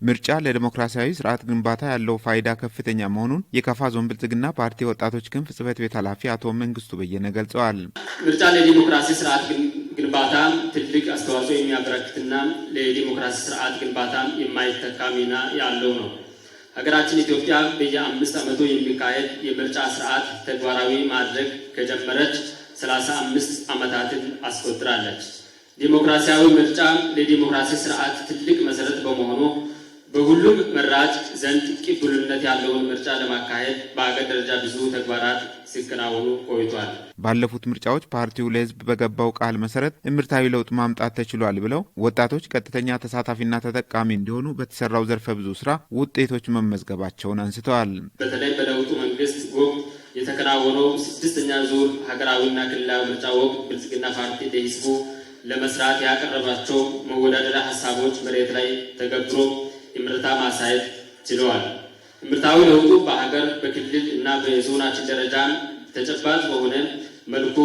ምርጫ ለዲሞክራሲያዊ ስርዓት ግንባታ ያለው ፋይዳ ከፍተኛ መሆኑን የካፋ ዞን ብልጽግና ፓርቲ ወጣቶች ክንፍ ጽሕፈት ቤት ኃላፊ አቶ መንግስቱ በየነ ገልጸዋል። ምርጫ ለዲሞክራሲ ስርዓት ግንባታ ትልቅ አስተዋጽኦ የሚያበረክትና ለዲሞክራሲ ስርዓት ግንባታ የማይተካ ሚና ያለው ነው። ሀገራችን ኢትዮጵያ በየ5 ዓመቱ የሚካሄድ የምርጫ ስርዓት ተግባራዊ ማድረግ ከጀመረች 35 ዓመታትን አስቆጥራለች። ዲሞክራሲያዊ ምርጫ ለዲሞክራሲ ስርዓት ትልቅ መሰረት በመሆኑ በሁሉም መራጭ ዘንድ ቅቡልነት ያለውን ምርጫ ለማካሄድ በአገር ደረጃ ብዙ ተግባራት ሲከናወኑ ቆይቷል። ባለፉት ምርጫዎች ፓርቲው ለህዝብ በገባው ቃል መሰረት እምርታዊ ለውጥ ማምጣት ተችሏል ብለው ወጣቶች ቀጥተኛ ተሳታፊና ተጠቃሚ እንዲሆኑ በተሰራው ዘርፈ ብዙ ስራ ውጤቶች መመዝገባቸውን አንስተዋል። በተለይ በለውጡ መንግስት ወቅት የተከናወነው 6ኛ ዙር ሀገራዊና ክልላዊ ምርጫ ወቅት ብልጽግና ፓርቲ ለህዝቡ ለመስራት ያቀረባቸው መወዳደሪያ ሀሳቦች መሬት ላይ ተገብሮ እምርታ ማሳየት ችለዋል። እምርታዊ ለውጡ በሀገር በክልል እና በዞናችን ደረጃ ተጨባጭ በሆነ መልኩ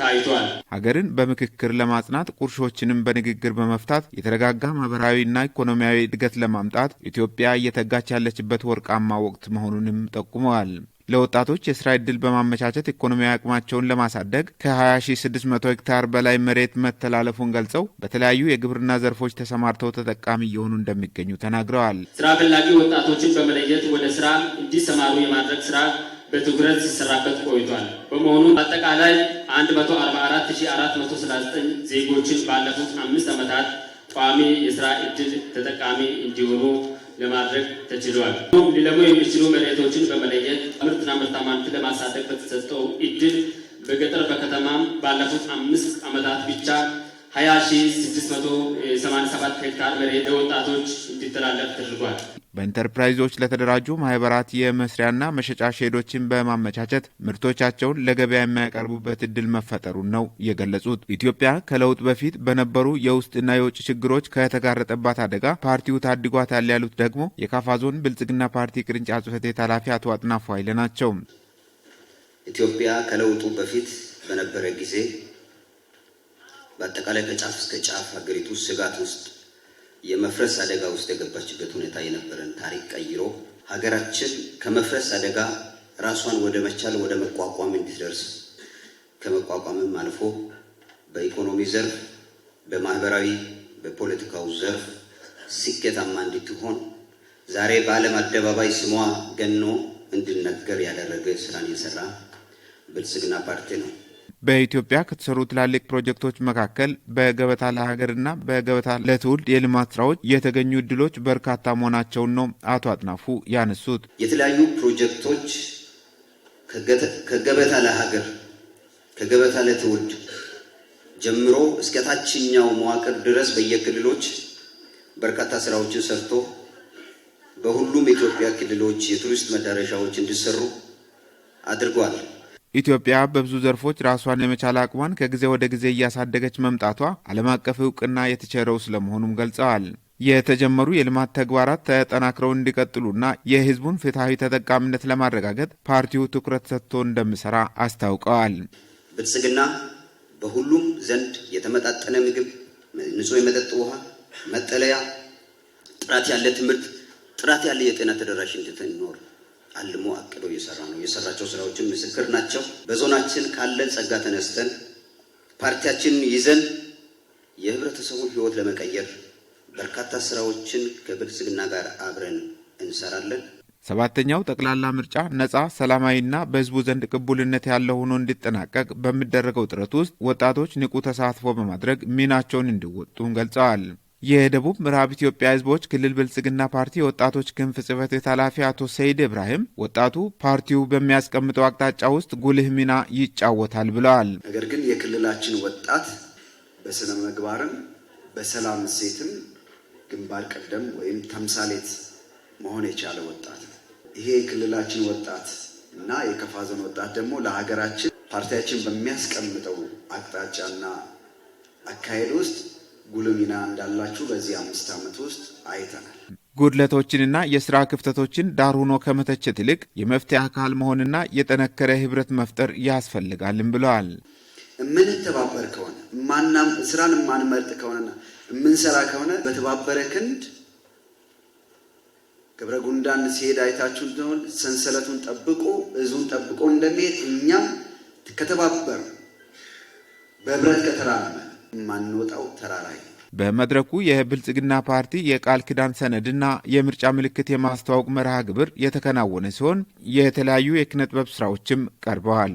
ታይቷል። ሀገርን በምክክር ለማጽናት ቁርሾችንም በንግግር በመፍታት የተረጋጋ ማህበራዊና ኢኮኖሚያዊ እድገት ለማምጣት ኢትዮጵያ እየተጋች ያለችበት ወርቃማ ወቅት መሆኑንም ጠቁመዋል። ለወጣቶች የስራ ዕድል በማመቻቸት ኢኮኖሚያዊ አቅማቸውን ለማሳደግ ከ20,600 ሄክታር በላይ መሬት መተላለፉን ገልጸው በተለያዩ የግብርና ዘርፎች ተሰማርተው ተጠቃሚ እየሆኑ እንደሚገኙ ተናግረዋል። ስራ ፈላጊ ወጣቶችን በመለየት ወደ ስራ እንዲሰማሩ የማድረግ ስራ በትኩረት ሲሰራበት ቆይቷል። በመሆኑ አጠቃላይ 144,439 ዜጎችን ባለፉት 5 ዓመታት ቋሚ የስራ ዕድል ተጠቃሚ እንዲሆኑ ለማድረግ ተችሏል። ሊለሙ የሚችሉ መሬቶችን በመለየት ምርትና ምርታማነትን ለማሳደግ በተሰጠው ዕድል በገጠር በከተማም ባለፉት 5 ዓመታት ብቻ 20,687 ሄክታር መሬት ለወጣቶች እንዲተላለፍ ተደርጓል። በኢንተርፕራይዞች ለተደራጁ ማህበራት የመስሪያና መሸጫ ሼዶችን በማመቻቸት ምርቶቻቸውን ለገበያ የሚያቀርቡበት እድል መፈጠሩን ነው የገለጹት። ኢትዮጵያ ከለውጥ በፊት በነበሩ የውስጥና የውጭ ችግሮች ከተጋረጠባት አደጋ ፓርቲው ታድጓታል ያሉት ደግሞ የካፋ ዞን ብልጽግና ፓርቲ ቅርንጫፍ ጽሕፈት ቤት ኃላፊ አቶ አጥናፉ ኃይለ ናቸው። ኢትዮጵያ ከለውጡ በፊት በነበረ ጊዜ በአጠቃላይ ከጫፍ እስከ ጫፍ ሀገሪቱ ስጋት ውስጥ የመፍረስ አደጋ ውስጥ የገባችበት ሁኔታ የነበረን ታሪክ ቀይሮ ሀገራችን ከመፍረስ አደጋ ራሷን ወደ መቻል ወደ መቋቋም እንድትደርስ ከመቋቋምም አልፎ በኢኮኖሚ ዘርፍ፣ በማህበራዊ፣ በፖለቲካው ዘርፍ ስኬታማ እንድትሆን ዛሬ በዓለም አደባባይ ስሟ ገኖ እንዲነገር ያደረገ ስራን የሰራ ብልጽግና ፓርቲ ነው። በኢትዮጵያ ከተሰሩ ትላልቅ ፕሮጀክቶች መካከል በገበታ ለሀገርና በገበታ ለትውልድ የልማት ስራዎች የተገኙ እድሎች በርካታ መሆናቸውን ነው አቶ አጥናፉ ያነሱት። የተለያዩ ፕሮጀክቶች ከገበታ ለሀገር ከገበታ ለትውልድ ጀምሮ እስከ ታችኛው መዋቅር ድረስ በየክልሎች በርካታ ስራዎችን ሰርቶ በሁሉም የኢትዮጵያ ክልሎች የቱሪስት መዳረሻዎች እንዲሰሩ አድርጓል። ኢትዮጵያ በብዙ ዘርፎች ራሷን የመቻል አቅሟን ከጊዜ ወደ ጊዜ እያሳደገች መምጣቷ ዓለም አቀፍ እውቅና የተቸረው ስለመሆኑም ገልጸዋል። የተጀመሩ የልማት ተግባራት ተጠናክረው እንዲቀጥሉና የሕዝቡን ፍትሐዊ ተጠቃሚነት ለማረጋገጥ ፓርቲው ትኩረት ሰጥቶ እንደሚሰራ አስታውቀዋል። ብልጽግና በሁሉም ዘንድ የተመጣጠነ ምግብ፣ ንጹህ የመጠጥ ውሃ፣ መጠለያ፣ ጥራት ያለ ትምህርት፣ ጥራት ያለ የጤና ተደራሽነት እንዲኖር አልሞ አቅዶ እየሰራ ነው። የሰራቸው ስራዎችን ምስክር ናቸው። በዞናችን ካለን ጸጋ ተነስተን ፓርቲያችንን ይዘን የህብረተሰቡን ህይወት ለመቀየር በርካታ ስራዎችን ከብልጽግና ጋር አብረን እንሰራለን። 7ኛው ጠቅላላ ምርጫ ነጻ፣ ሰላማዊና በህዝቡ ዘንድ ቅቡልነት ያለው ሆኖ እንዲጠናቀቅ በሚደረገው ጥረት ውስጥ ወጣቶች ንቁ ተሳትፎ በማድረግ ሚናቸውን እንዲወጡ ገልጸዋል። የደቡብ ምዕራብ ኢትዮጵያ ህዝቦች ክልል ብልጽግና ፓርቲ ወጣቶች ክንፍ ጽሕፈት ቤት ኃላፊ አቶ ሰይድ ኢብራሂም ወጣቱ ፓርቲው በሚያስቀምጠው አቅጣጫ ውስጥ ጉልህ ሚና ይጫወታል ብለዋል። ነገር ግን የክልላችን ወጣት በስነ ምግባርም በሰላም እሴትም ግንባር ቀደም ወይም ተምሳሌት መሆን የቻለ ወጣት ነው። ይሄ የክልላችን ወጣት እና የካፋ ዞን ወጣት ደግሞ ለሀገራችን ፓርቲያችን በሚያስቀምጠው አቅጣጫና አካሄድ ውስጥ ጉልህ ሚና እንዳላችሁ በዚህ 5 ዓመት ውስጥ አይተናል። ጉድለቶችንና የስራ ክፍተቶችን ዳር ሆኖ ከመተቸት ይልቅ የመፍትሄ አካል መሆንና የጠነከረ ህብረት መፍጠር ያስፈልጋልም ብለዋል። የምንተባበር ከሆነ ስራን የማንመርጥ ከሆነና የምንሰራ ከሆነ በተባበረ ክንድ ገብረ ጉንዳን ሲሄድ አይታችሁ እንደሆነ ሰንሰለቱን ጠብቆ እዙን ጠብቆ እንደሚሄድ እኛም ከተባበር በህብረት ከተራመመ የማንወጣው ተራራ። በመድረኩ የብልጽግና ፓርቲ የቃል ኪዳን ሰነድና የምርጫ ምልክት የማስተዋወቅ መርሃ ግብር የተከናወነ ሲሆን የተለያዩ የኪነ ጥበብ ስራዎችም ቀርበዋል።